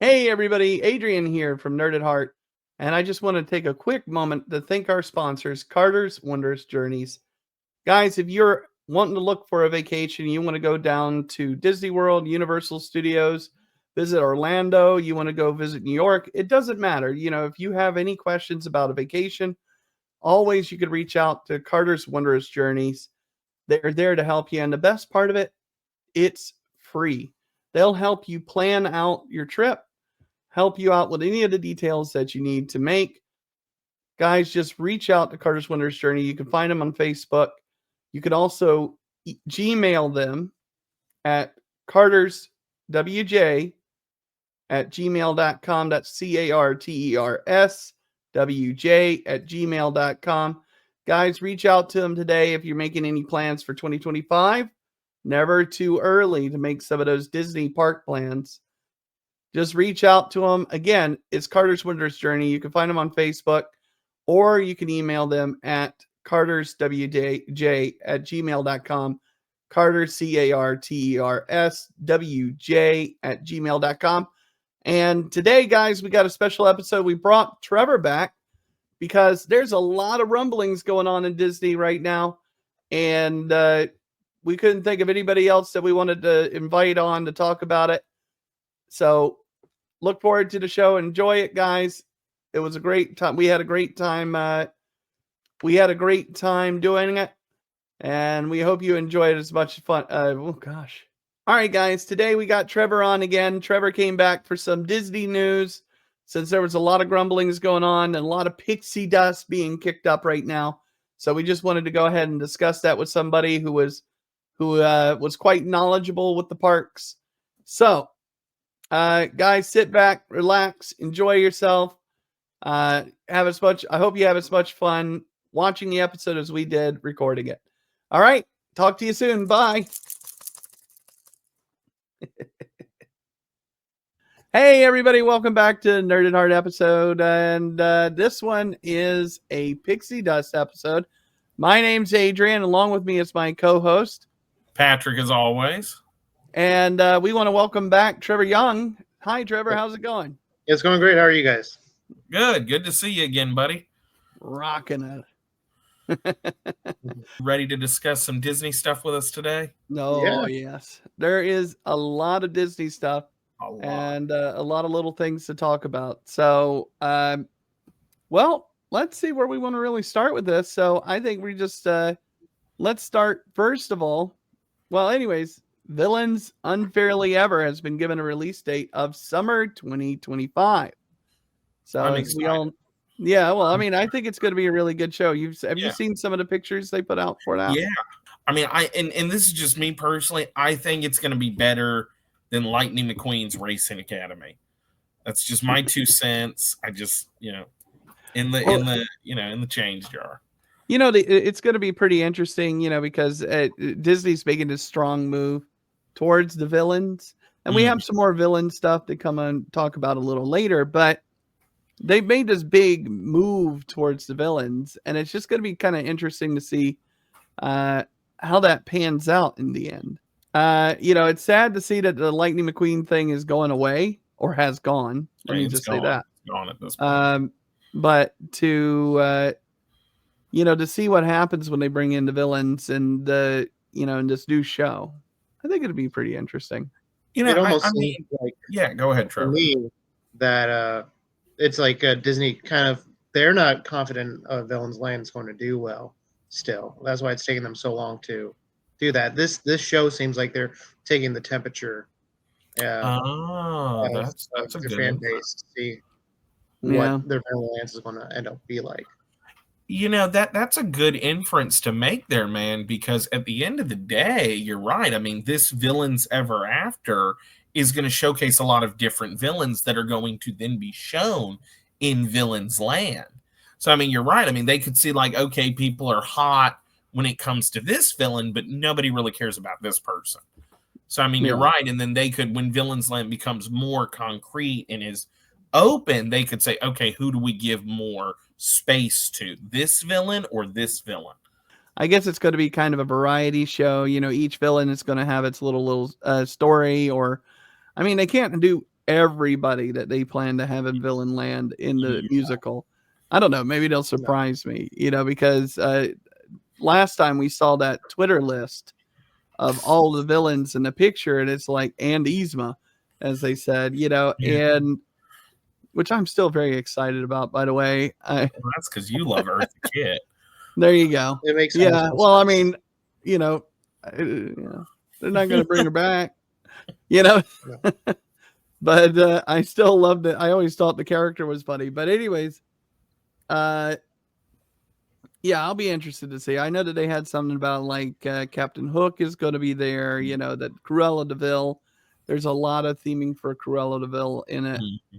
Hey everybody, Adrian here from Nerd at Heart, and I just want to take a quick moment to thank our sponsors, Carters Wonderous Journeys. Guys, if you're wanting to look for a vacation, you want to go down to Disney World, Universal Studios, visit Orlando, you want to go visit New York, it doesn't matter. If you have any questions about a vacation, always you could reach out to Carters Wondrous Journeys. They're there to help you, and the best part of it, it's free. They'll help you plan out your trip, help you out with any of the details that you need to make. Guys, just reach out to Carter's Wondrous Journey. You can find them on Facebook. You can also Gmail them at carterswj@gmail.com. That's carterswj@gmail.com. Guys, reach out to them today if you're making any plans for 2025. Never too early to make some of those Disney park plans. Just reach out to them. Again, it's Carter's Wondrous Journey. You can find them on Facebook, or you can email them at carterswj@gmail.com. Carter, carterswj@gmail.com. And today, guys, we got a special episode. We brought Trevor back because there's a lot of rumblings going on in Disney right now. And we couldn't think of anybody else that we wanted to invite on to talk about it. So look forward to the show. Enjoy it, guys. It was a great time. We had a great time. We had a great time doing it, and we hope you enjoyed it as much fun. Oh gosh! All right, guys. Today we got Trevor on again. Trevor came back for some Disney news, since there was a lot of grumblings going on and a lot of pixie dust being kicked up right now. So we just wanted to go ahead and discuss that with somebody who was quite knowledgeable with the parks. So. Guys, sit back, relax, enjoy yourself. I hope you have as much fun watching the episode as we did recording it. All right. Talk to you soon. Bye. Hey, everybody. Welcome back to Nerd at Heart episode. And this one is a Pixie Dust episode. My name's Adrian. Along with me is my co-host, Patrick, as always. And we want to welcome back Trevor Young. Hi, Trevor. How's it going? It's going great. How are you guys? Good. Good to see you again, buddy. Rocking it. Ready to discuss some Disney stuff with us today? No, yes. There is a lot of Disney stuff and a lot of little things to talk about. So, well, let's see where we want to really start with this. So I think we just, let's start first of all. Well, anyways, Villains Unfairly Ever has been given a release date of summer 2025. So I think it's going to be a really good show. Have you seen some of the pictures they put out for that? Yeah. I mean, and this is just me personally. I think it's going to be better than Lightning McQueen's Racing Academy. That's just my 2 cents. I just, in the change jar. It's going to be pretty interesting, because Disney's making this strong move towards the villains. And we have some more villain stuff to come and talk about a little later, but they made this big move towards the villains. And it's just going to be kind of interesting to see how that pans out in the end. It's sad to see that the Lightning McQueen thing is going away or has gone. Let me just say that. It's gone at this point. But to see what happens when they bring in the villains and in this new show, I think it'd be pretty interesting. It almost seems like, go ahead, Trevor. For me, that it's like Disney they're not confident Villains Land is going to do well still. That's why it's taking them so long to do that. This show seems like they're taking the temperature. That's a good fan base to see what their Villains Land is going to end up be like. That's a good inference to make there, man, because at the end of the day, you're right. I mean, this Villains Ever After is going to showcase a lot of different villains that are going to then be shown in Villains Land. So, I mean, you're right. I mean, they could see like, okay, people are hot when it comes to this villain, but nobody really cares about this person. So, I mean, you're right. And then they could, when Villains Land becomes more concrete and is open, they could say, okay, who do we give more space to, this villain or this villain? I guess it's going to be kind of a variety show. Each villain is going to have its little story, or I mean, they can't do everybody that they plan to have in Villain Land in the musical. I don't know. Maybe they'll surprise me, because last time we saw that Twitter list of all the villains in the picture, and it's like, and Yzma, as they said, and which I'm still very excited about, by the way. Well, that's because you love Eartha Kitt. There you go. It makes well, sense. I mean, they're not going to bring her back, but I still loved it. I always thought the character was funny. But anyways, I'll be interested to see. I know that they had something about like Captain Hook is going to be there. That Cruella de Vil. There's a lot of theming for Cruella de Vil in it. Mm-hmm.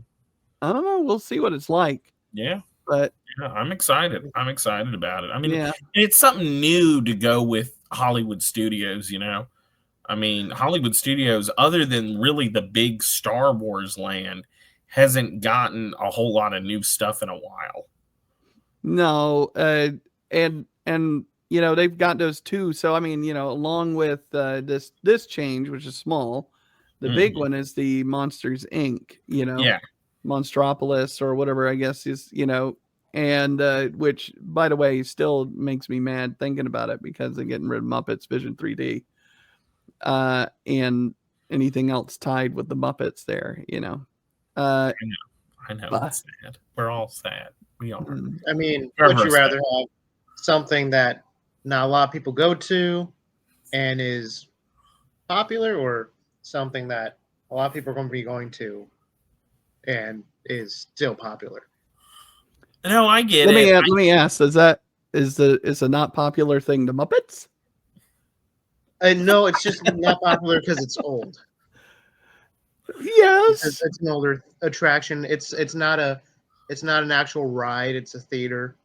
I don't know. We'll see what it's like. Yeah. But yeah, I'm excited. I'm excited about it. I mean, it's something new to go with Hollywood Studios, I mean, Hollywood Studios, other than really the big Star Wars land, hasn't gotten a whole lot of new stuff in a while. No, and they've got those two. So I mean, along with this change, which is small, the big one is the Monsters Inc. Monstropolis or whatever, I guess is and which, by the way, still makes me mad thinking about it because they're getting rid of Muppets Vision 3D and anything else tied with the Muppets there. I know. It's sad. We're all sad. We are. I mean, would you rather have something that not a lot of people go to and is popular, or something that a lot of people are going to be going to and is still popular? No, I get it. Let me ask: is a not popular thing the Muppets? No, it's just not popular because it's old. Yes, it's an older attraction. It's not an actual ride. It's a theater.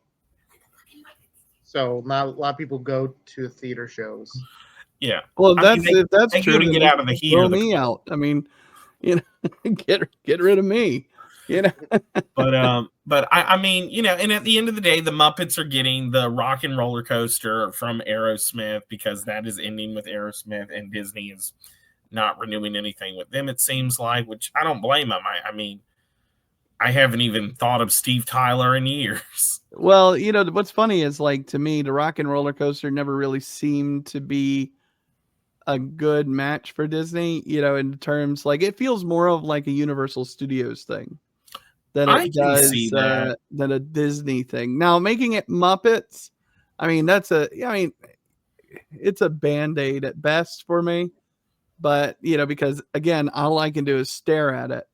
So not a lot of people go to theater shows. Yeah. Well, if that's true, to get out of the heat. Throw me out. I mean, get rid of me. But I mean, and at the end of the day, the Muppets are getting the Rock and Roller Coaster from Aerosmith because that is ending with Aerosmith, and Disney is not renewing anything with them, it seems like, which I don't blame them. I mean, I haven't even thought of Steve Tyler in years. Well, what's funny is, like, to me, the Rock and Roller Coaster never really seemed to be a good match for Disney, in terms, like, it feels more of like a Universal Studios thing than it does than a Disney thing. Now, making it Muppets, I mean, it's a Band-Aid at best for me. But, because, again, all I can do is stare at it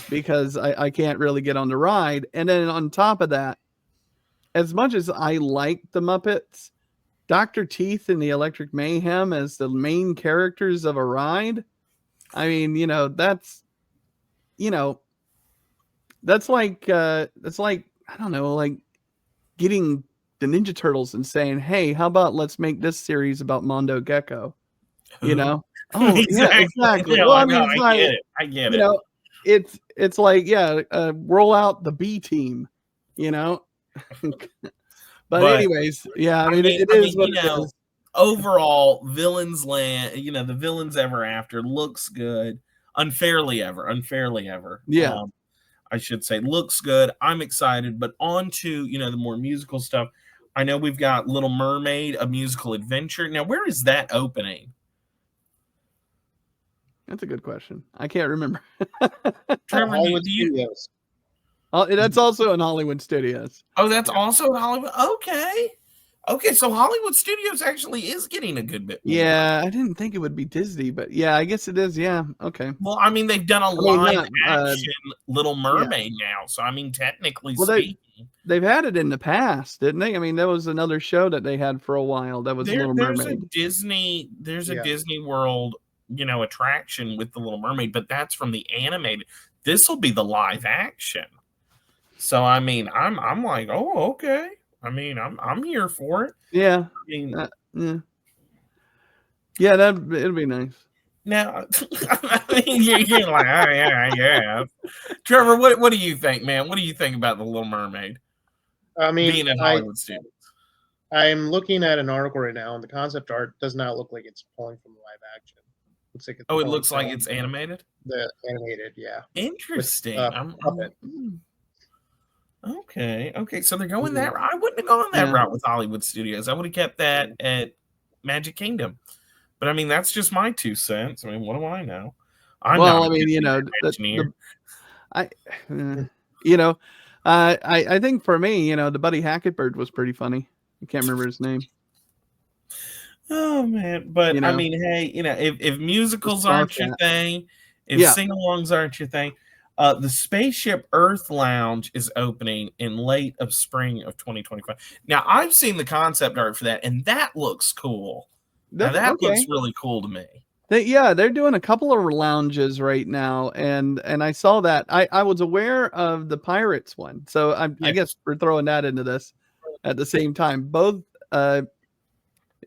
because I can't really get on the ride. And then on top of that, as much as I like the Muppets, Dr. Teeth and the Electric Mayhem as the main characters of a ride, I mean, that's like, I don't know, like getting the Ninja Turtles and saying, hey, how about let's make this series about Mondo Gecko? Oh, exactly. Yeah, exactly. No, Well, I get it. It's like, roll out the B team, But anyways, I mean, it is what it is. Overall, Villains Land, the Villains Ever After looks good. Unfairly Ever. Yeah. I should say, looks good. I'm excited, but on to, the more musical stuff. I know we've got Little Mermaid, a musical adventure. Now, where is that opening? That's a good question. I can't remember. Trevor, Hollywood Studios. That's also in Hollywood Studios. Oh, that's also in Hollywood. Okay. So Hollywood Studios actually is getting a good bit more. Yeah, I didn't think it would be Disney, but yeah, I guess it is. Yeah. Okay. Well, I mean, they've done a live action Little Mermaid now, so I mean, technically speaking, they've had it in the past, didn't they? I mean, there was another show that they had for a while that was Little Mermaid. There's a Disney World, attraction with the Little Mermaid, but that's from the animated. This will be the live action. So I mean, I'm like, oh, okay. I mean, I'm here for it. Yeah. I mean, it'll be nice. Now, I mean, you're like, oh yeah. Trevor, what do you think, man? What do you think about the Little Mermaid? I mean, being in Hollywood Studios. I'm looking at an article right now, and the concept art does not look like it's pulling from live action. Looks like it's Oh, it full looks like film. it's animated. The animated, yeah. Interesting. With, I'm puppet. okay. So they're going that route. I wouldn't have gone that route with Hollywood Studios. I would have kept that at Magic Kingdom. But I mean, that's just my 2 cents. I mean, what do I know? I'm well, not I a mean, you Disney know, engineer. I, you know, I think for me, you know, the Buddy Hackett bird was pretty funny. I can't remember his name. Oh man, but You I know. mean, hey, you know, if musicals Star aren't your Cat. thing, if Yeah. sing-alongs aren't your thing, the Spaceship Earth Lounge is opening in late of spring of 2025. Now, I've seen the concept art for that, and that looks cool. Now, that looks really cool to me. They're doing a couple of lounges right now, and I saw that. I was aware of the Pirates one, so I guess we're throwing that into this at the same time. Both,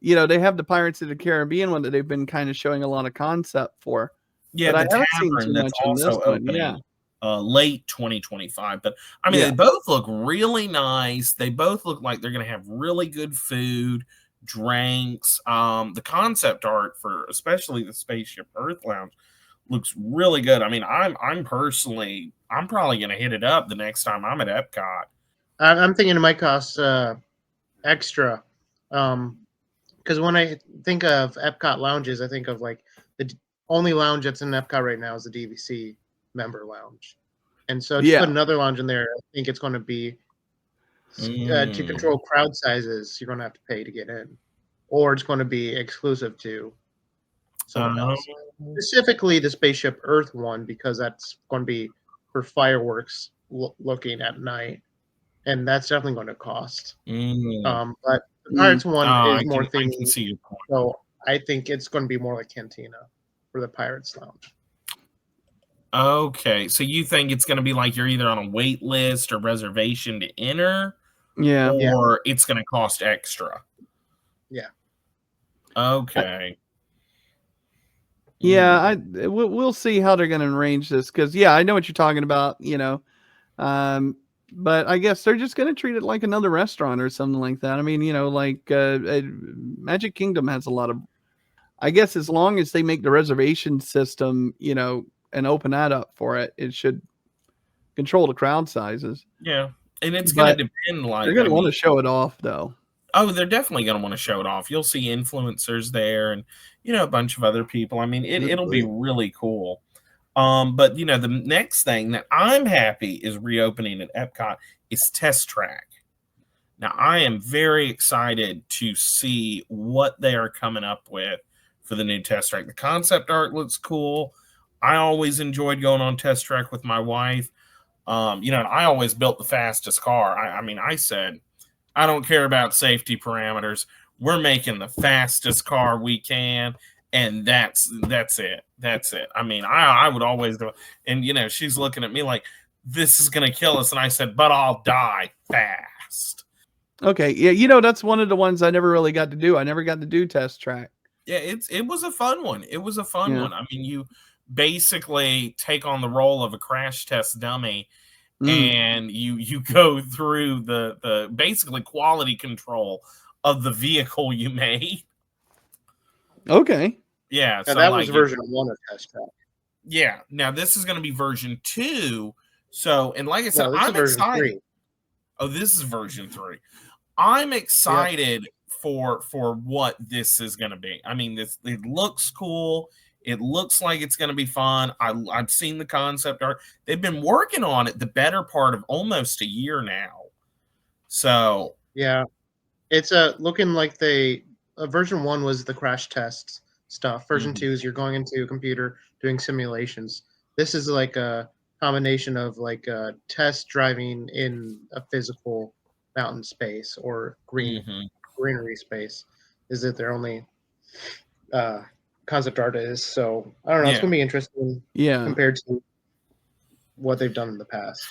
you know, they have the Pirates of the Caribbean one that they've been kind of showing a lot of concept for. Yeah, but I the haven't seen tavern too that's much in also this one. opening Yeah. late 2025. But I mean, they both look really nice. They both look like they're going to have really good food, drinks. The concept art for especially the Spaceship Earth Lounge looks really good. I mean, I'm probably going to hit it up the next time I'm at Epcot. I'm thinking it might cost extra, because when I think of Epcot lounges, I think of like the only lounge that's in Epcot right now is the DVC member lounge, and so to put another lounge in there, I think it's going to be to control crowd sizes. You're going to have to pay to get in, or it's going to be exclusive to someone else. Specifically, the Spaceship Earth one, because that's going to be for fireworks looking at night, and that's definitely going to cost. But the Pirates one is more themed, I can see your point. so I think it's going to be more like Cantina for the Pirates Lounge. Okay, so you think it's going to be like you're either on a wait list or reservation to enter, or it's going to cost extra? Yeah. Okay. Yeah, we'll see how they're going to arrange this, because I know what you're talking about, you know, but I guess they're just going to treat it like another restaurant or something like that. I mean, you know, like Magic Kingdom has a lot of, I guess, as long as they make the reservation system, you know, and open that up for it, it should control the crowd sizes. Yeah, and it's going to depend. Like they're going to want to show it off, though. Oh, they're definitely going to want to show it off. You'll see influencers there, and you know, a bunch of other people. I mean, it'll be really cool. But you know, the next thing that I'm happy is reopening at Epcot is Test Track. Now, I am very excited to see what they are coming up with for the new Test Track. The concept art looks cool. I always enjoyed going on Test Track with my wife. You know, and I always built the fastest car. I mean, I said, I don't care about safety parameters. We're making the fastest car we can, and that's it. That's it. I mean, I would always do it. And you know, she's looking at me like, this is gonna kill us. And I said, but I'll die fast. Okay. Yeah, you know, that's one of the ones I never really got to do. I never got to do Test Track. Yeah, it was a fun one. It was a fun one. I mean, you basically take on the role of a crash test dummy, and you go through the basically quality control of the vehicle you made. Okay. Yeah. So that was version 1 of Test Track. Yeah. Now this is going to be version 2. So, and like I said, I'm version excited. 3. Oh, this is version 3. I'm excited for what this is going to be. I mean, it looks cool. It looks like it's going to be fun. I've seen the concept art. They've been working on it the better part of almost a year now. So yeah, it's looking like version 1 was the crash test stuff. Version 2 is you're going into a computer doing simulations. This is like a combination of like test driving in a physical mountain space or greenery space. Is it their only concept art is? So I don't know. It's gonna be interesting. Compared to what they've done in the past.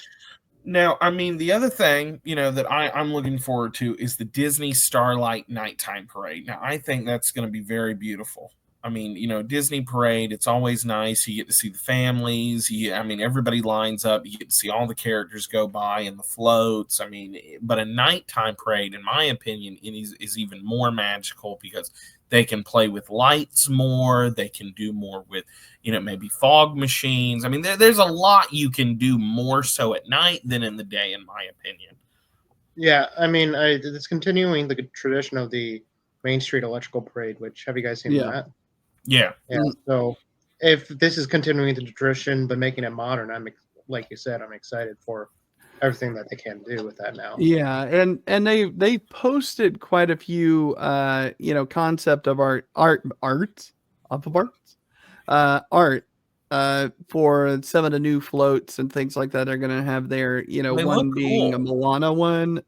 Now, I mean, the other thing, you know, that I'm looking forward to is the Disney Starlight Nighttime Parade. Now, I think that's going to be very beautiful. I mean, Disney parade, it's always nice. You get to see the families. Everybody lines up. You get to see all the characters go by and the floats. But a nighttime parade, in my opinion, is even more magical because they can play with lights more. They can do more with, maybe fog machines. There's a lot you can do more so at night than in the day, in my opinion. Yeah, it's continuing the tradition of the Main Street Electrical Parade, which, have you guys seen that? Yeah. Yeah. So if this is continuing the tradition but making it modern, like you said, I'm excited for everything that they can do with that now. Yeah, and they posted quite a few concept of art for some of the new floats and things like that. They're gonna have their one being a Moana one.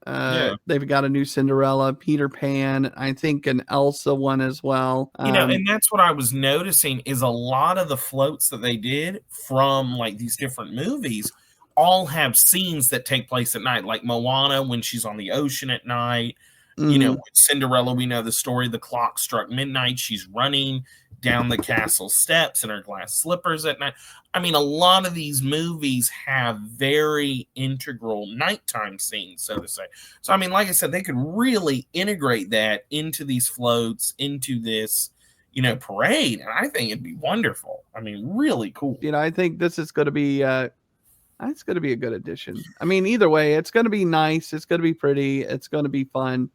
They've got a new Cinderella, Peter Pan, I think an Elsa one as well. And that's what I was noticing is a lot of the floats that they did from like these different movies all have scenes that take place at night, like Moana when she's on the ocean at night. With Cinderella, we know the story. The clock struck midnight. She's running down the castle steps in her glass slippers at night. A lot of these movies have very integral nighttime scenes, so to say. So, like I said, they could really integrate that into these floats, into this, parade. And I think it'd be wonderful. Really cool. I think this is going to be, it's going to be a good addition. Either way, it's going to be nice. It's going to be pretty. It's going to be fun.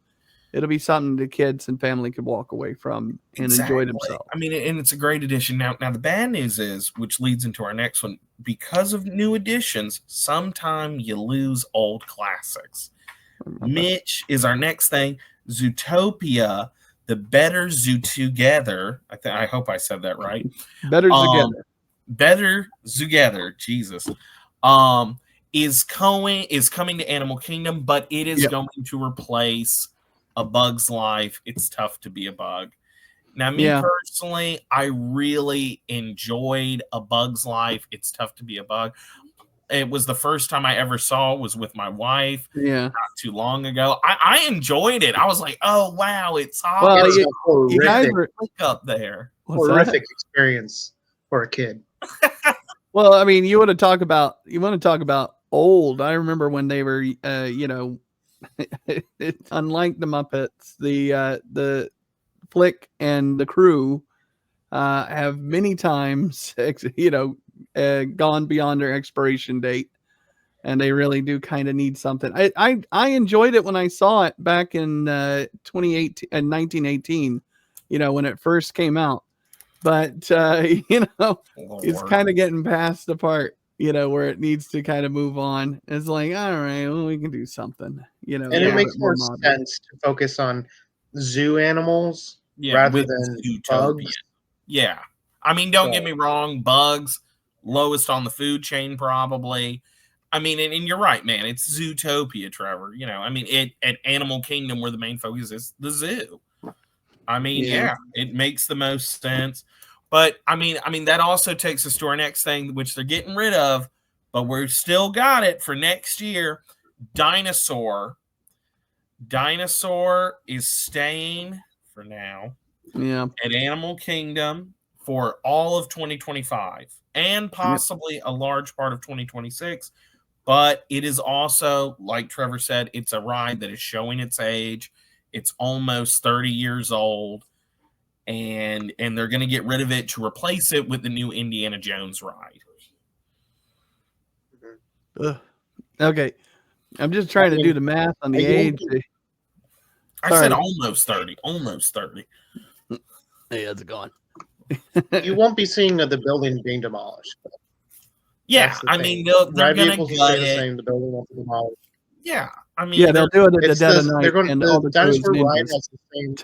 It'll be something the kids and family could walk away from and enjoy themselves. And it's a great addition. Now the bad news is, which leads into our next one, because of new additions, sometimes you lose old classics. Mitch is our next thing. Zootopia, the Better Zoo Together. I hope I said that right. Better Together. Better Together. Jesus. Is coming to Animal Kingdom, but it is going to replace A Bug's Life. It's Tough to Be a Bug. Now, me personally, I really enjoyed A Bug's Life. It's Tough to Be a Bug. It was the first time I ever saw it was with my wife. Not too long ago. I enjoyed it. I was like, oh wow, it's you guys are up there. Horrific experience for a kid. Well, you want to talk about old. I remember when they were unlike the Muppets, the Flick and the crew have many times gone beyond their expiration date, and they really do kind of need something. I enjoyed it when I saw it back in 2018 and 1918, when it first came out, but it's kind of getting past the part where it needs to kind of move on. It's like, all right, well, we can do something, and it makes more sense to focus on zoo animals rather than bugs. Yeah. Don't get me wrong, bugs, lowest on the food chain, probably. And you're right, man. It's Zootopia, Trevor. At Animal Kingdom, where the main focus is the zoo. It makes the most sense. But that also takes us to our next thing, which they're getting rid of, but we've still got it for next year. Dinosaur. Dinosaur is staying for now. At Animal Kingdom for all of 2025 and possibly a large part of 2026. But it is also, like Trevor said, it's a ride that is showing its age. It's almost 30 years old. And they're going to get rid of it to replace it with the new Indiana Jones ride. Okay. I'm just trying to do the math on the age. I said almost 30. Almost 30. Hey, how's it going? You won't be seeing the building being demolished. Yeah, they're going to gut it. The building won't be demolished. Yeah, they'll do it at the dead of night. The dinosaur ride has the same.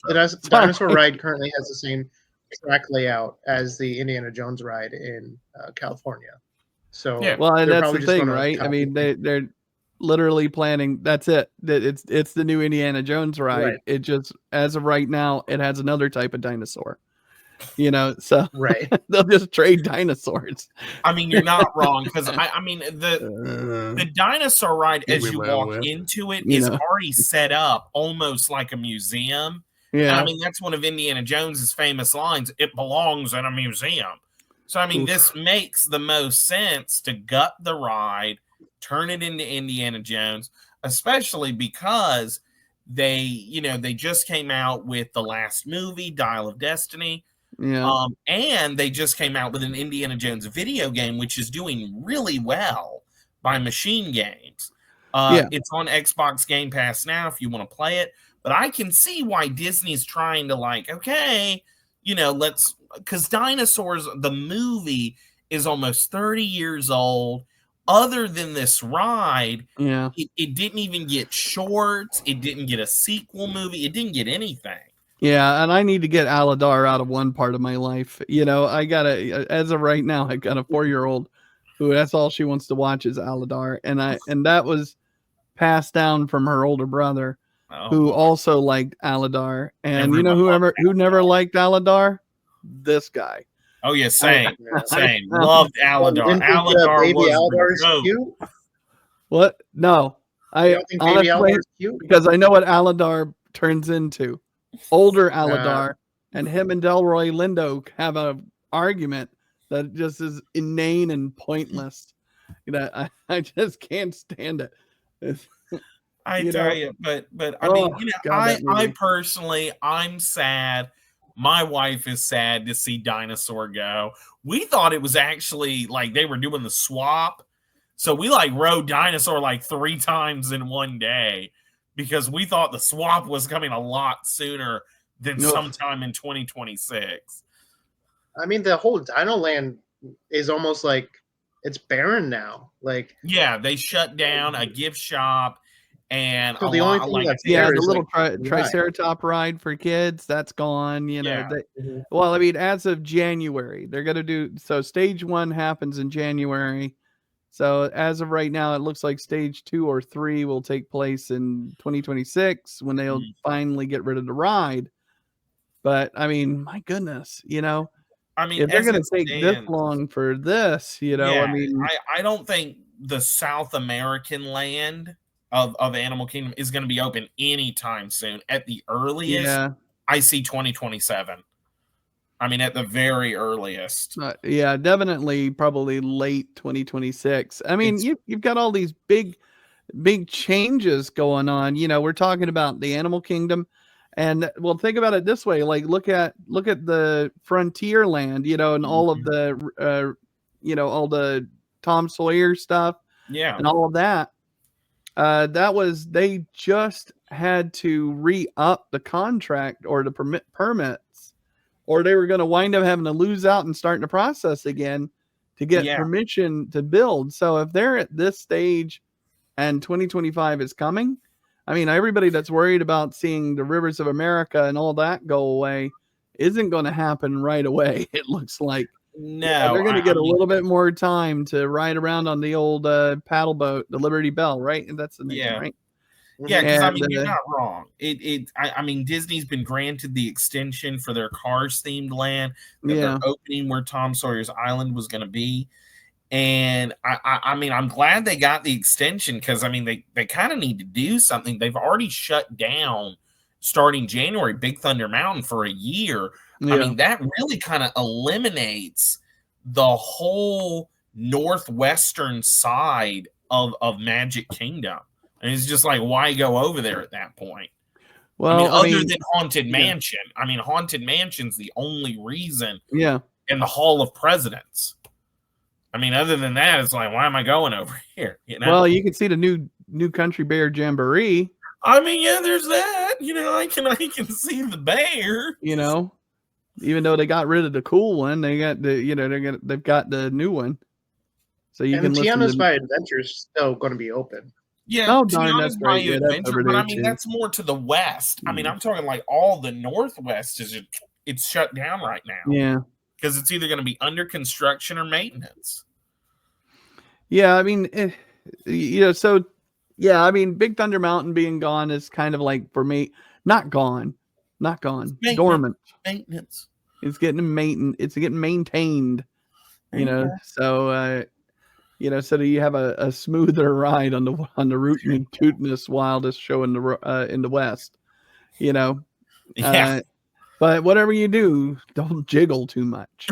The dinosaur ride currently has the same track layout as the Indiana Jones ride in California. So well, and that's the thing, right? They're literally planning. That's it. It's the new Indiana Jones ride. Right. It just, as of right now, it has another type of dinosaur. So they'll just trade dinosaurs. You're not wrong, because the dinosaur ride, as you walk into it, is already set up almost like a museum. Yeah. I mean, that's one of Indiana Jones's famous lines. It belongs in a museum. So, I mean, Oof. this makes the most sense to gut the ride, turn it into Indiana Jones, especially because they just came out with the last movie, Dial of Destiny. Yeah. And they just came out with an Indiana Jones video game, which is doing really well by Machine Games. Yeah. It's on Xbox Game Pass now if you want to play it. But I can see why Disney's trying to because Dinosaurs, the movie, is almost 30 years old. Other than this ride, Yeah. it didn't even get shorts. It didn't get a sequel movie. It didn't get anything. Yeah, and I need to get Aladar out of one part of my life. As of right now, I've got a 4-year-old who that's all she wants to watch is Aladar, and that was passed down from her older brother, who also liked Aladar. And who never liked Aladar? This guy. Oh yeah, same. Loved Aladar. Baby was Aladar's cute. What? No, You don't think Baby Aladar's cute? Because I know what Aladar turns into. Older Aladar, and him and Delroy Lindo have an argument that just is inane and pointless. I just can't stand it. I tell you, but I mean, I personally, I'm sad. My wife is sad to see Dinosaur go. We thought it was actually like they were doing the swap. So we rode Dinosaur 3 times in one day because we thought the swap was coming a lot sooner than sometime in 2026. I mean, the whole Dino Land is almost it's barren now. Yeah, they shut down a gift shop. And so the only thing that's there the is little Triceratop ride for kids, that's gone. Well, I mean, as of January, they're going to do so. Stage 1 happens in January. So as of right now, it looks like stage 2 or 3 will take place in 2026 when they'll finally get rid of the ride. But I mean, my goodness, I mean, if they're going to take this long for this, I mean, I don't think the South American land of Animal Kingdom is going to be open anytime soon. At the earliest, I see 2027. I mean, at the very earliest. Definitely, probably late 2026. I mean, you've got all these big changes going on. We're talking about the Animal Kingdom, and well, think about it this way: look at the Frontier Land, and all of the, all the Tom Sawyer stuff, and all of that. They just had to re-up the contract or the permits, or they were going to wind up having to lose out and starting the process again to get permission to build. So if they're at this stage and 2025 is coming, I mean, everybody that's worried about seeing the Rivers of America and all that go away isn't going to happen right away. It looks like. No, they're going to get a little bit more time to ride around on the old paddle boat, the Liberty Bell, right? And that's the name, right? Yeah, because I mean, you're not wrong. I mean, Disney's been granted the extension for their Cars themed land that they're opening where Tom Sawyer's Island was going to be, and I mean, I'm glad they got the extension because I mean, they kind of need to do something. They've already shut down starting January Big Thunder Mountain for a year. I mean, that really kind of eliminates the whole northwestern side of Magic Kingdom. And it's just why go over there at that point? Well, other than Haunted Mansion. I mean, Haunted Mansion's the only reason in the Hall of Presidents. I mean, other than that, it's why am I going over here? Well, you can see the new Country Bear Jamboree. I mean, there's that. I can see the bear. Even though they got rid of the cool one, they got they've got the new one. So you can Tiana's by Adventure's still going to be open. Yeah, Tiana's by Adventure, but I mean that's more to the west. I mean, I'm talking all the northwest it's shut down right now. Yeah, because it's either going to be under construction or maintenance. Yeah, I mean, I mean, Big Thunder Mountain being gone is kind of for me, not gone, dormant. Maintenance. It's getting maintained. So so do you have a smoother ride on the Rootin' and Tootin'est Wildest show in the West, Yeah. But whatever you do, don't jiggle too much.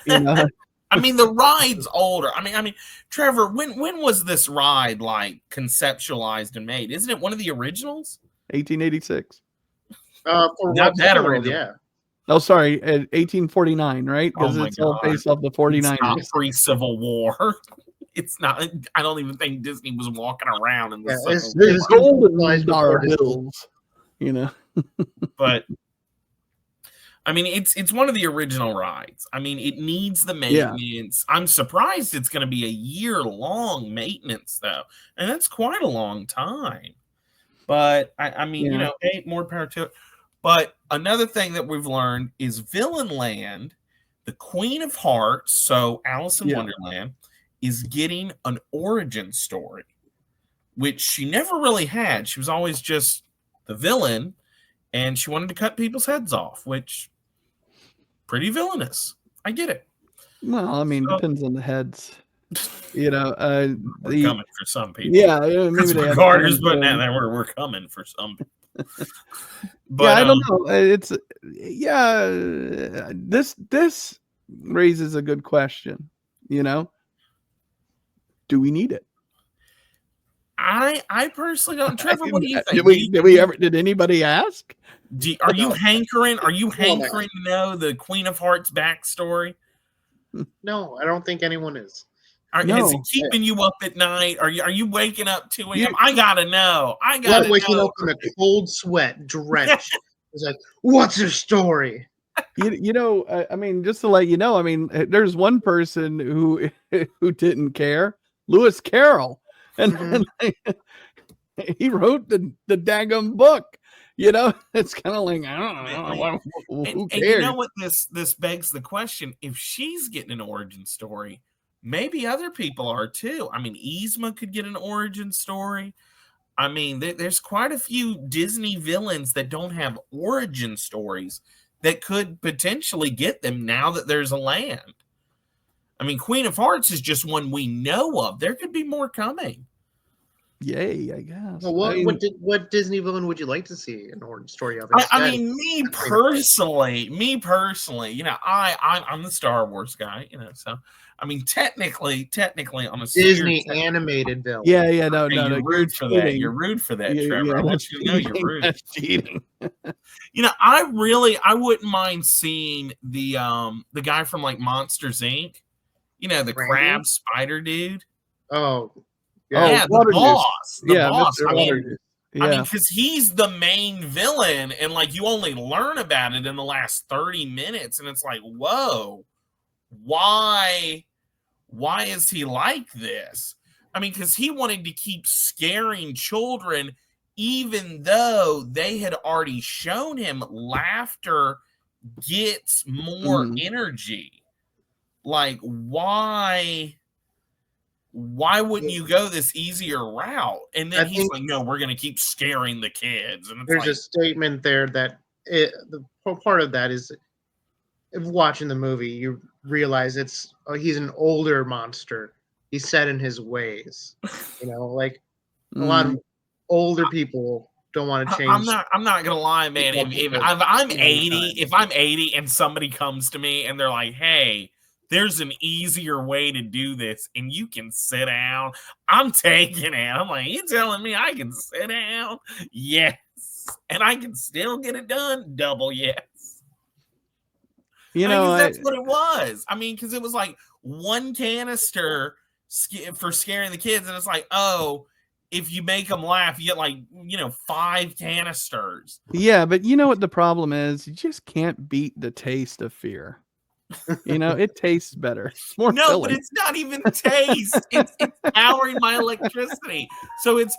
You know? I mean, the ride's older. I mean, Trevor, when was this ride like conceptualized and made? Isn't it one of the originals? 1886. For Not Walt that Disney World, original. yeah. Oh, sorry, 1849, right? Oh Because my it's all God. based off the 49ers. It's not pre-Civil War. It's not. I don't even think Disney was walking around in the Yeah, Civil it's War. The golden dollar bills, you know. But I mean, it's one of the original rides. I mean, it needs the Yeah. maintenance. I'm surprised it's going to be a year-long maintenance, though, and that's quite a long time. But I mean, Yeah. hey, more power to it. But another thing that we've learned is Villain Land, the Queen of Hearts, so Alice in Yeah. Wonderland, is getting an origin story, which she never really had. She was always just the villain, and she wanted to cut people's heads off, which pretty villainous. I get it. Well, I mean, depends on the heads. You know, We're coming for some people. Yeah, maybe they had Carter's putting out there. We're coming for some people. But yeah, I don't know. It's this raises a good question. You know, do we need it? I personally don't. Trevor, what do you think? Did anybody ask? Are you hankering? Are you hankering to know the Queen of Hearts backstory? No, I don't think anyone is. Is it keeping you up at night? Are you waking up 2 a.m.? I gotta know. Waking up in a cold sweat, drenched. It's like, what's her story? You know, I mean, just to let you know, I mean, there's one person who didn't care, Lewis Carroll, and he wrote the daggum book. You know, it's kind of like, I don't know, who cares? And you know what? This begs the question: if she's getting an origin story, maybe other people are too. I mean, Yzma could get an origin story. I mean, there's quite a few Disney villains that don't have origin stories that could potentially get them now that there's a land. I mean, Queen of Hearts is just one we know of. There could be more coming. Yay, I guess. Well, what Disney villain would you like to see an origin story of? I mean, me personally, you know, I'm the Star Wars guy, you know, so I mean, technically, on a Disney animated villain. Yeah, no, you're rude for that. You're rude for that, Trevor. Yeah, I want you to know you're rude. That's cheating. You know, I wouldn't mind seeing the guy from like Monsters Inc. You know, the crab spider dude. Oh. Yeah, the boss. The boss. Mr. I mean, Yeah. because he's the main villain, and like you only learn about it in the last 30 minutes, and it's like, whoa, why is he like this? I mean, because he wanted to keep scaring children, even though they had already shown him laughter gets more energy. Like, why wouldn't you go this easier route? And then he's like, no, we're going to keep scaring the kids. And it's there's a statement there that the part of that is, if watching the movie, you realize he's an older monster. He's set in his ways. You know, like a lot of older people don't want to change. I'm not gonna lie, man. If I'm 80 and somebody comes to me and they're like, hey, there's an easier way to do this, and you can sit down, I'm taking it. I'm like, you telling me I can sit down? Yes. And I can still get it done? Double yes. You know, that's what it was. I mean, because it was like one canister for scaring the kids, and it's like, oh, if you make them laugh, you get like, 5 canisters. Yeah, but you know what the problem is? You just can't beat the taste of fear. You know, it tastes better. It's more filling. But it's not even taste. it's powering my electricity. So it's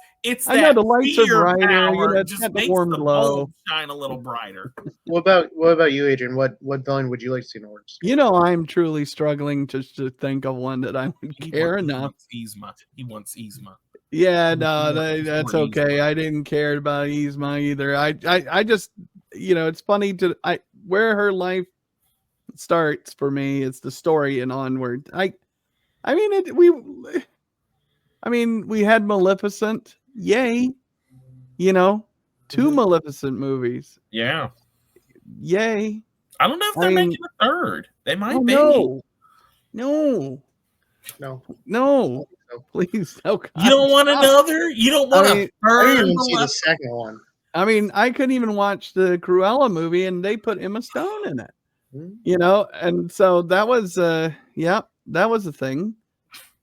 I know the lights are brighter. It just makes the bulb shine a little brighter. What about you, Adrian? What villain would you like to see in origin? You know, I'm truly struggling just to think of one that I would care enough. He wants Yzma. Yeah, no, that's okay. Yzma. I didn't care about Yzma either. I just, it's funny where her life starts for me. It's the story and onward. We had Maleficent. Yay. 2 Maleficent movies. Yeah. yay. I don't know if I they're mean- making a third. They might Oh, be. no. No. No. So, Please. Oh, God, You don't want stop. another? You don't want I a mean, I third? didn't even see the second one. I mean, I couldn't even watch the Cruella movie, and they put Emma Stone in it. Hmm? You know, and so that was that was a thing.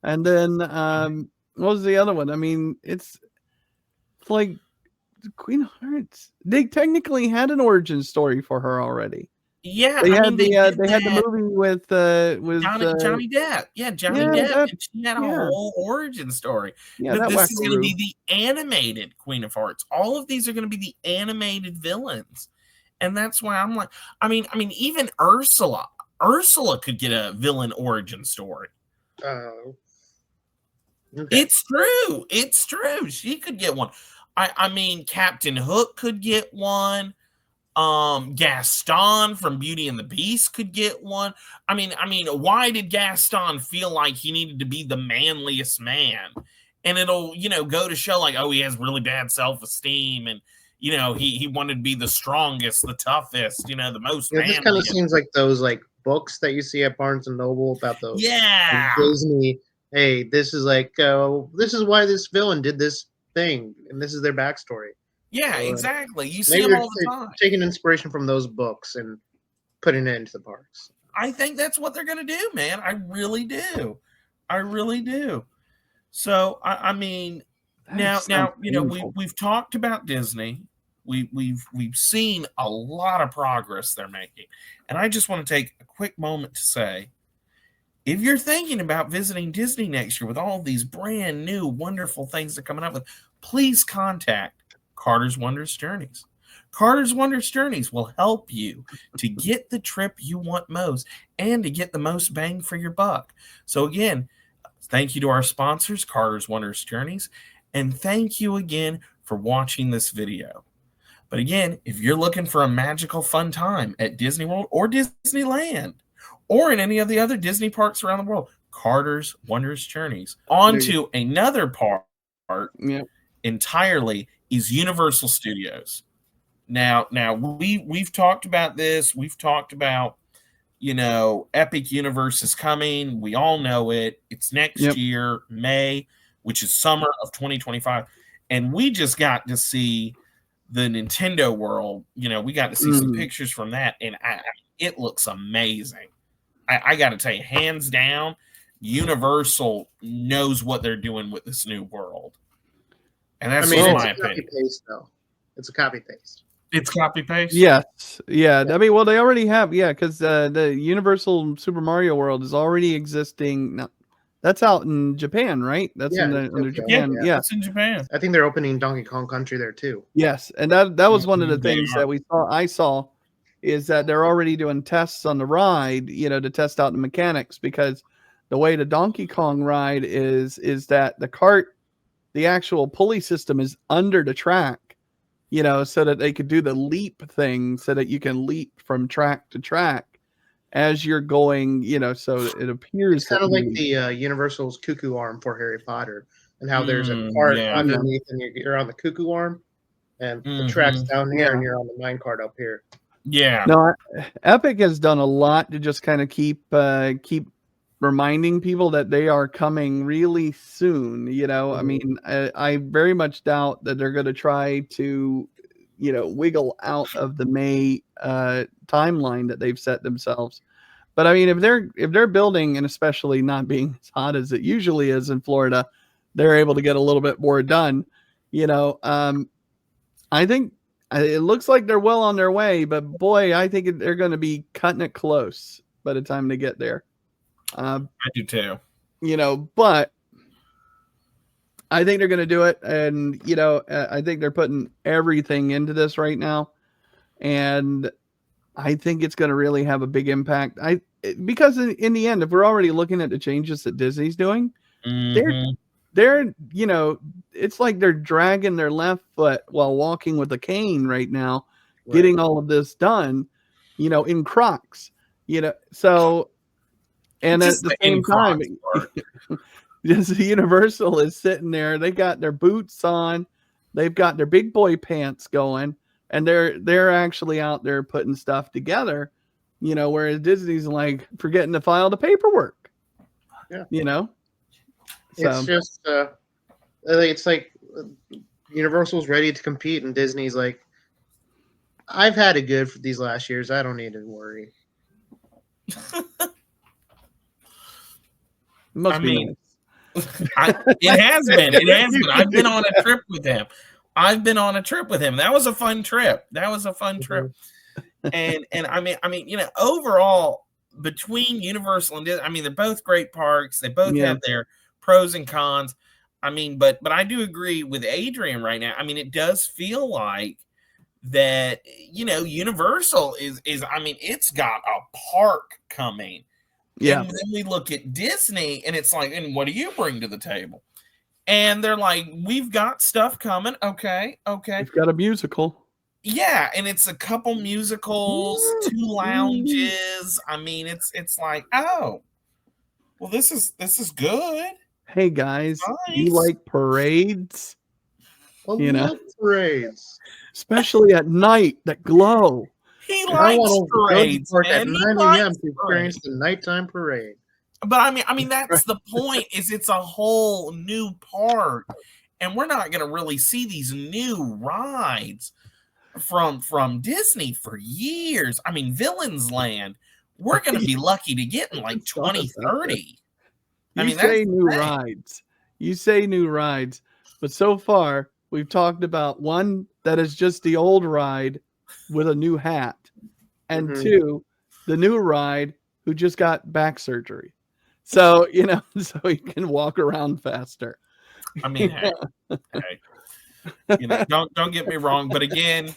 And then what was the other one? I mean, it's like Queen of Hearts. They technically had an origin story for her already. Yeah, They I had mean, they had the movie with Johnny Depp. Yeah, Johnny yeah, Depp. that- And she had a yeah. whole origin story. Yeah, But that this is going to be wackaroo. the animated Queen of Hearts. All of these are going to be the animated villains. And that's why I'm like, I mean, even Ursula could get a villain origin story. Okay. It's true. It's true. She could get one. I mean, Captain Hook could get one. Gaston from Beauty and the Beast could get one. I mean, why did Gaston feel like he needed to be the manliest man? And it'll, go to show like, oh, he has really bad self-esteem, and he wanted to be the strongest, the toughest, the most Yeah, manly. this kind of seems like those like books that you see at Barnes and Noble about those Disney. Hey, this is like this is why this villain did this thing, and this is their backstory. Yeah, So, exactly. You see maybe them all the time. taking inspiration from those books and putting it into the parks. I think that's what they're going to do, man. I really do. I really do. So, I mean, now, we've talked about Disney. We've seen a lot of progress they're making, and I just want to take a quick moment to say, if you're thinking about visiting Disney next year with all these brand new, wonderful things they're coming up with, please contact Carters Wondrous Journeys. Carters Wondrous Journeys will help you to get the trip you want most and to get the most bang for your buck. So again, thank you to our sponsors, Carters Wondrous Journeys, and thank you again for watching this video. But again, if you're looking for a magical fun time at Disney World or Disneyland, or in any of the other Disney parks around the world, Carters Wondrous Journeys. On to another part entirely is Universal Studios. Now we've talked about this. We've talked about, Epic Universe is coming. We all know it. It's next year, May, which is summer of 2025. And we just got to see the Nintendo World. We got to see some pictures from that, and it looks amazing. I got to tell you, hands down, Universal knows what they're doing with this new world. And that's just my opinion. Paste, though. It's a copy paste. It's copy paste? Yes. Yeah. I mean, well, they already have, because the Universal Super Mario World is already existing. Now, that's out in Japan, right? That's in Japan. Yeah, it's in Japan. I think they're opening Donkey Kong Country there too. Yes, and that was one of the things that I saw is that they're already doing tests on the ride, to test out the mechanics, because the way the Donkey Kong ride is that the actual pulley system is under the track, so that they could do the leap thing, so that you can leap from track to track as you're going, so it appears it's kind of like the Universal's cuckoo arm for Harry Potter, and how there's a cart underneath and you're on the cuckoo arm, and the track's down here and you're on the mine cart up here. Yeah. No, Epic has done a lot to just kind of keep reminding people that they are coming really soon. I mean, I very much doubt that they're going to try to, wiggle out of the May timeline that they've set themselves. But I mean, if they're building, and especially not being as hot as it usually is in Florida, they're able to get a little bit more done. I think it looks like they're well on their way, but boy, I think they're going to be cutting it close by the time they get there. I do too. But I think they're going to do it, and I think they're putting everything into this right now, and I think it's going to really have a big impact. Because in the end, if we're already looking at the changes that Disney's doing, they're it's like they're dragging their left foot while walking with a cane right now, getting all of this done, in Crocs, so, and at the same time, just Universal is sitting there. They got their boots on, they've got their big boy pants going, and they're actually out there putting stuff together, whereas Disney's like forgetting to file the paperwork. Yeah. So It's just it's like Universal's ready to compete, and Disney's like, I've had it good for these last years. I don't need to worry. must I be mean, nice. it has been. It has been. I've been on a trip with him. That was a fun trip. And I mean, overall, between Universal and Disney, I mean, they're both great parks. They both have their pros and cons. I mean, but I do agree with Adrian right now. I mean, it does feel like that, Universal is I mean, it's got a park coming. Yeah. And then we look at Disney and it's like, and what do you bring to the table? And they're like, we've got stuff coming. Okay. We've got a musical. Yeah, and it's a couple musicals, 2 lounges. I mean, it's like, oh, well, this is good. Hey guys, Nice. you like parades? I love parades, especially at night that glow. He likes parades, at 9 a.m. to experience the nighttime parade. But I mean, that's the point. Is it's a whole new park, and we're not going to really see these new rides from Disney for years. I mean, Villains Land, we're going to be lucky to get in like 2030. You say new rides, but so far we've talked about one that is just the old ride with a new hat, and two, the new ride who just got back surgery. So, so he can walk around faster. I mean, hey, don't get me wrong, but again,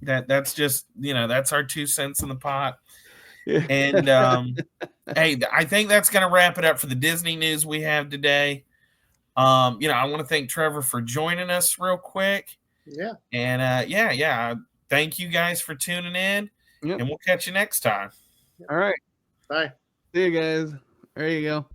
that's just, that's our 2 cents in the pot. And hey, I think that's going to wrap it up for the Disney news we have today. I want to thank Trevor for joining us real quick. Yeah. And thank you guys for tuning in. Yep. And we'll catch you next time. All right. Bye. See you guys. There you go.